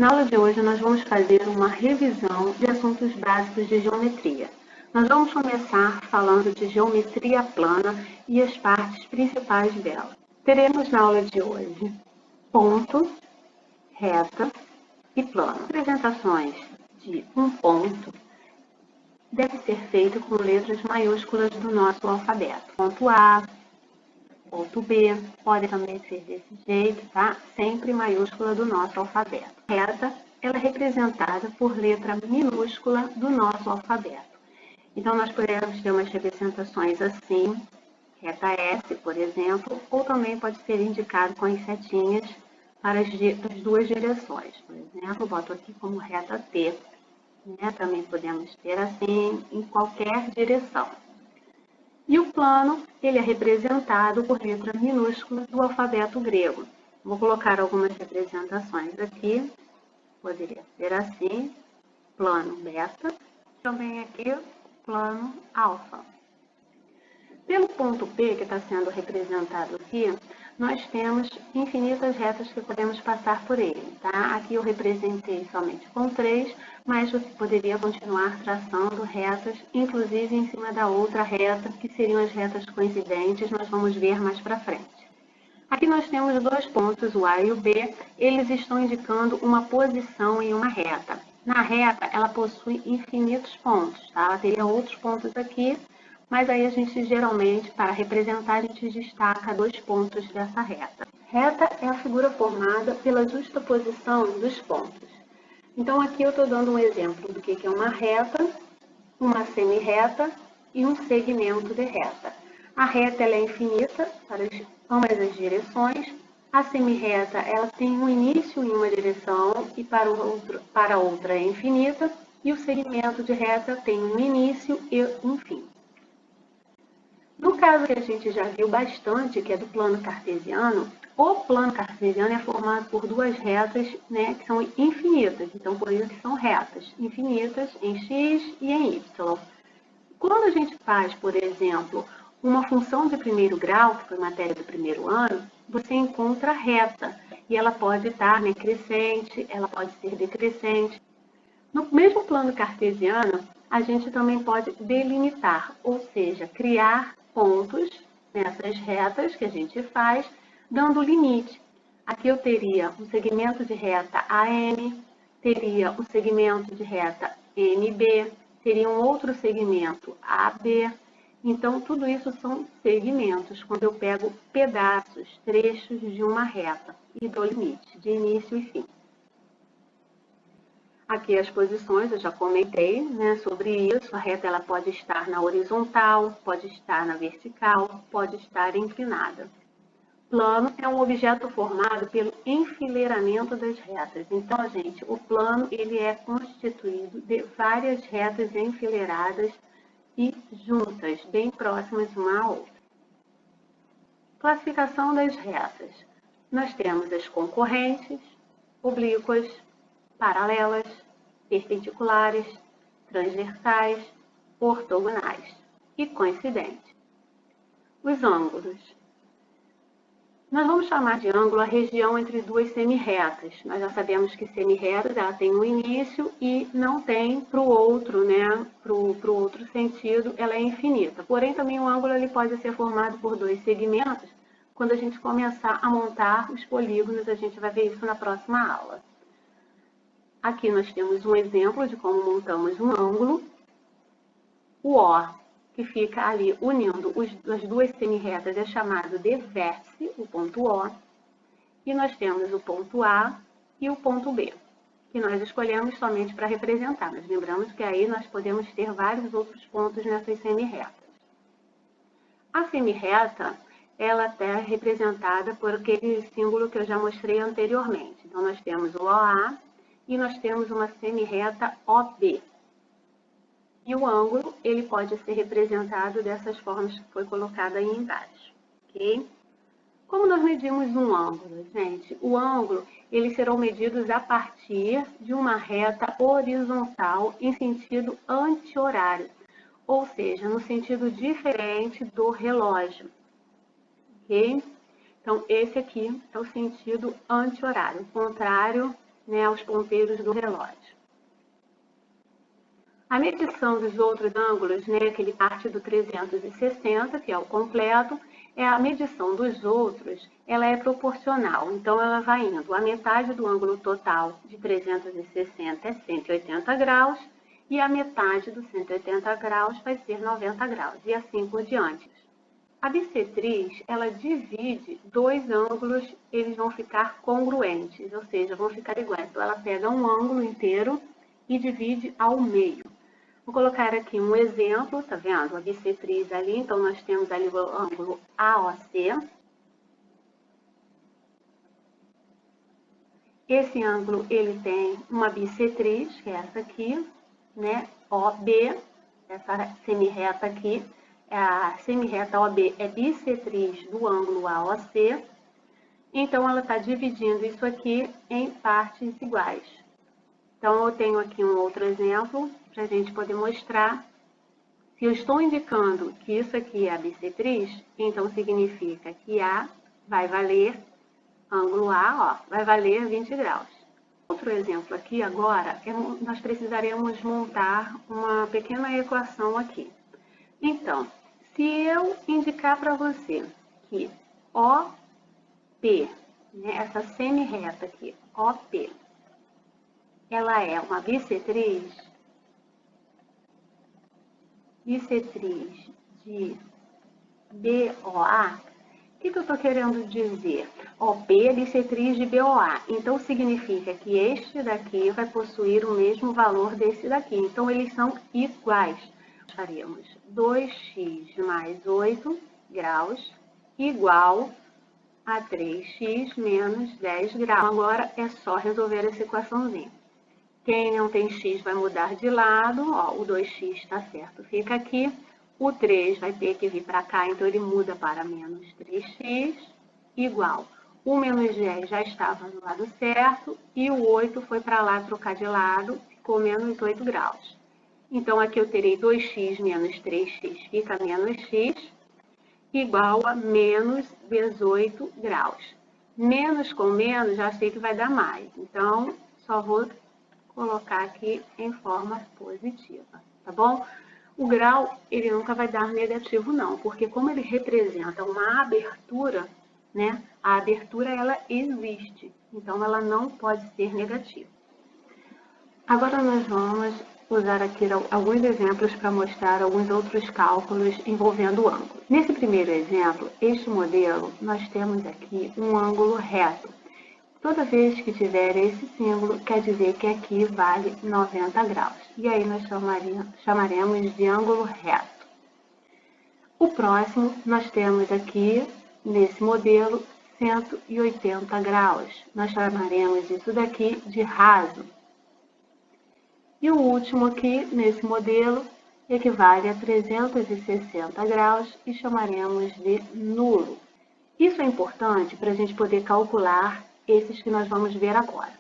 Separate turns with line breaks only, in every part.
Na aula de hoje, nós vamos fazer uma revisão de assuntos básicos de geometria. Nós vamos começar falando de geometria plana e as partes principais dela. Teremos na aula de hoje ponto, reta e plano. Apresentações de um ponto deve ser feita com letras maiúsculas do nosso alfabeto. Ponto A, ponto B, pode também ser desse jeito, tá? Sempre maiúscula do nosso alfabeto. Reta, ela é representada por letra minúscula do nosso alfabeto. Então, nós podemos ter umas representações assim, reta S, por exemplo, ou também pode ser indicado com as setinhas para as duas direções. Por exemplo, boto aqui como reta T. Também podemos ter assim em qualquer direção. E o plano, ele é representado por letra minúscula do alfabeto grego. Vou colocar algumas representações aqui. Poderia ser assim, plano beta, também aqui, plano alfa. Pelo ponto P, que está sendo representado aqui, nós temos infinitas retas que podemos passar por ele, tá? Aqui eu representei somente com 3, mas você poderia continuar traçando retas, inclusive em cima da outra reta, que seriam as retas coincidentes, nós vamos ver mais para frente. Aqui nós temos dois pontos, o A e o B, eles estão indicando uma posição em uma reta. Na reta, ela possui infinitos pontos, tá? Ela teria outros pontos aqui, mas aí a gente geralmente, para representar, a gente destaca dois pontos dessa reta. Reta é a figura formada pela justaposição dos pontos. Então, aqui eu estou dando um exemplo do que é uma reta, uma semi-reta e um segmento de reta. A reta ela é infinita para ambas as direções. A semi-reta ela tem um início em uma direção e para outra é infinita. E o segmento de reta tem um início e um fim. No caso que a gente já viu bastante, que é do plano cartesiano, o plano cartesiano é formado por duas retas, que são infinitas. Então, por isso que são retas infinitas em x e em y. Quando a gente faz, por exemplo, uma função de primeiro grau, que foi matéria do primeiro ano, você encontra reta. E ela pode estar crescente, ela pode ser decrescente. No mesmo plano cartesiano, a gente também pode delimitar, ou seja, criar pontos nessas retas que a gente faz, dando limite. Aqui eu teria um segmento de reta AM, teria um segmento de reta NB, teria um outro segmento AB. Então, tudo isso são segmentos, quando eu pego pedaços, trechos de uma reta e dou limite, de início e fim. Aqui as posições, eu já comentei sobre isso. A reta ela pode estar na horizontal, pode estar na vertical, pode estar inclinada. Plano é um objeto formado pelo enfileiramento das retas. Então, gente, o plano ele é constituído de várias retas enfileiradas e juntas, bem próximas uma à outra. Classificação das retas. Nós temos as concorrentes, oblíquas, paralelas, perpendiculares, transversais, ortogonais e coincidentes. Os ângulos. Nós vamos chamar de ângulo a região entre duas semi-retas. Nós já sabemos que semi-retas ela tem um início e não tem para o outro, Para o outro sentido, ela é infinita. Porém, também o ângulo ele pode ser formado por dois segmentos. Quando a gente começar a montar os polígonos, a gente vai ver isso na próxima aula. Aqui nós temos um exemplo de como montamos um ângulo. O O, que fica ali unindo as duas semi-retas, é chamado de vértice, o ponto O. E nós temos o ponto A e o ponto B, que nós escolhemos somente para representar. Mas lembramos que aí nós podemos ter vários outros pontos nessas semi-retas. A semi-reta, ela é representada por aquele símbolo que eu já mostrei anteriormente. Então, nós temos o OA, e nós temos uma semi-reta OB. E o ângulo, ele pode ser representado dessas formas que foi colocado aí embaixo, ok? Como nós medimos um ângulo, gente? O ângulo, eles serão medidos a partir de uma reta horizontal em sentido anti-horário, ou seja, no sentido diferente do relógio, ok? Então, esse aqui é o sentido anti-horário, o contrário né, aos ponteiros do relógio. A medição dos outros ângulos, né, que ele parte do 360, que é o completo, a medição dos outros, ela é proporcional. Então, ela vai indo. A metade do ângulo total de 360 é 180 graus e a metade dos 180 graus vai ser 90 graus, e assim por diante. A bissetriz, ela divide dois ângulos, eles vão ficar congruentes, ou seja, vão ficar iguais. Então, ela pega um ângulo inteiro e divide ao meio. Vou colocar aqui um exemplo, tá vendo? A bissetriz ali, então nós temos ali o ângulo AOC. Esse ângulo, ele tem uma bissetriz, que é essa aqui, né? OB, essa semirreta aqui. A semirreta OB é bissetriz do ângulo AOC. Então, ela está dividindo isso aqui em partes iguais. Então, eu tenho aqui um outro exemplo para a gente poder mostrar. Se eu estou indicando que isso aqui é a bissetriz, então significa que A vai valer, ângulo A, ó, vai valer 20 graus. Outro exemplo aqui agora, nós precisaremos montar uma pequena equação aqui. Então, se eu indicar para você que OP, né, essa semirreta aqui, OP, ela é uma bissetriz de BOA, o que eu estou querendo dizer? OP é bissetriz de BOA, então significa que este daqui vai possuir o mesmo valor desse daqui, então eles são iguais. Faremos 2x mais 8 graus igual a 3x menos 10 graus. Agora é só resolver essa equaçãozinha. Quem não tem x vai mudar de lado, ó, o 2x está certo, fica aqui. O 3 vai ter que vir para cá, então ele muda para menos 3x, igual. O menos 10 já estava no lado certo, e o 8 foi para lá trocar de lado, ficou menos 8 graus. Então, aqui eu terei 2x menos 3x, fica menos x, igual a menos 18 graus. Menos com menos, já sei que vai dar mais, então, só vou colocar aqui em forma positiva, tá bom? O grau, ele nunca vai dar negativo não, porque como ele representa uma abertura, né? A abertura, ela existe, então ela não pode ser negativa. Agora nós vamos usar aqui alguns exemplos para mostrar alguns outros cálculos envolvendo o ângulo. Nesse primeiro exemplo, este modelo, nós temos aqui um ângulo reto. Toda vez que tiver esse símbolo, quer dizer que aqui vale 90 graus. E aí nós chamaremos de ângulo reto. O próximo, nós temos aqui, nesse modelo, 180 graus. Nós chamaremos isso daqui de raso. E o último aqui, nesse modelo, equivale a 360 graus e chamaremos de nulo. Isso é importante para a gente poder calcular esses que nós vamos ver agora.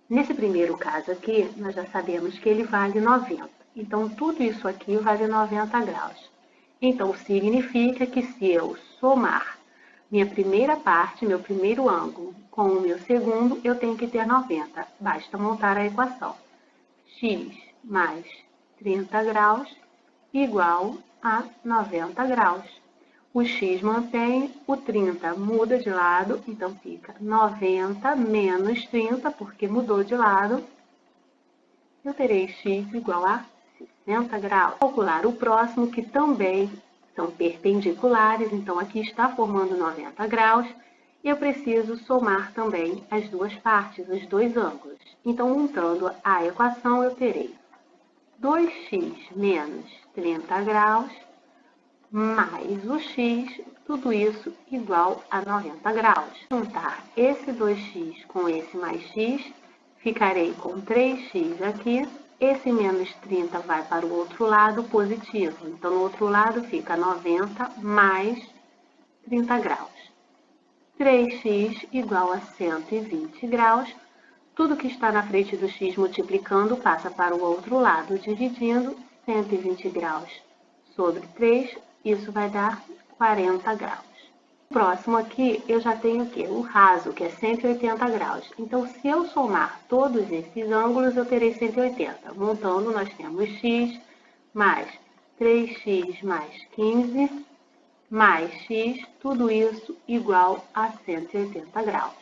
Nesse primeiro caso aqui, nós já sabemos que ele vale 90. Então, tudo isso aqui vale 90 graus. Então, significa que se eu somar minha primeira parte, meu primeiro ângulo, com o meu segundo, eu tenho que ter 90. Basta montar a equação. X mais 30 graus igual a 90 graus. O x mantém, o 30 muda de lado, então fica 90 menos 30, porque mudou de lado. Eu terei x igual a 60 graus. Vou calcular o próximo, que também são perpendiculares, então aqui está formando 90 graus. E eu preciso somar também as duas partes, os dois ângulos. Então, montando a equação, eu terei 2x menos 30 graus mais o x, tudo isso igual a 90 graus. Juntar esse 2x com esse mais x, ficarei com 3x aqui. Esse menos 30 vai para o outro lado, positivo. Então, no outro lado fica 90 mais 30 graus. 3x igual a 120 graus. Tudo que está na frente do x multiplicando passa para o outro lado, dividindo 120 graus sobre 3, isso vai dar 40 graus. Próximo aqui, eu já tenho o quê? O raso, que é 180 graus. Então, se eu somar todos esses ângulos, eu terei 180. Montando, nós temos x mais 3x mais 15 mais x, tudo isso igual a 180 graus.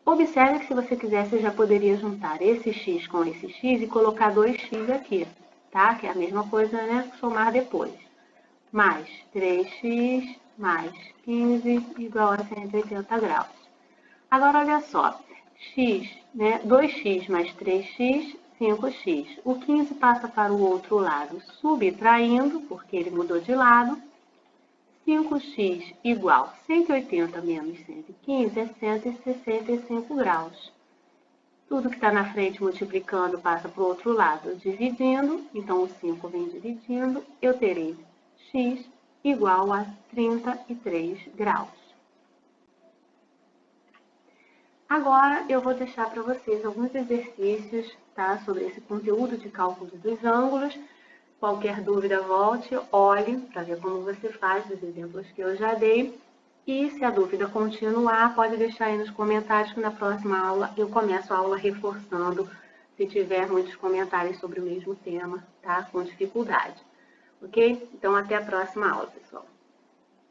Observe que se você quiser, você já poderia juntar esse x com esse x e colocar 2x aqui, tá? Que é a mesma coisa, né? Somar depois. Mais 3x mais 15 igual a 180 graus. Agora, olha só. X, né? 2x mais 3x, 5x. O 15 passa para o outro lado, subtraindo, porque ele mudou de lado. 5x igual 180 menos 115 é 165 graus. Tudo que está na frente multiplicando passa para o outro lado dividindo. Então, o 5 vem dividindo. Eu terei x igual a 33 graus. Agora, eu vou deixar para vocês alguns exercícios, tá, sobre esse conteúdo de cálculo dos ângulos. Qualquer dúvida, volte, olhe para ver como você faz os exemplos que eu já dei. E se a dúvida continuar, pode deixar aí nos comentários que na próxima aula eu começo a aula reforçando se tiver muitos comentários sobre o mesmo tema, tá? Com dificuldade. Ok? Então, até a próxima aula, pessoal.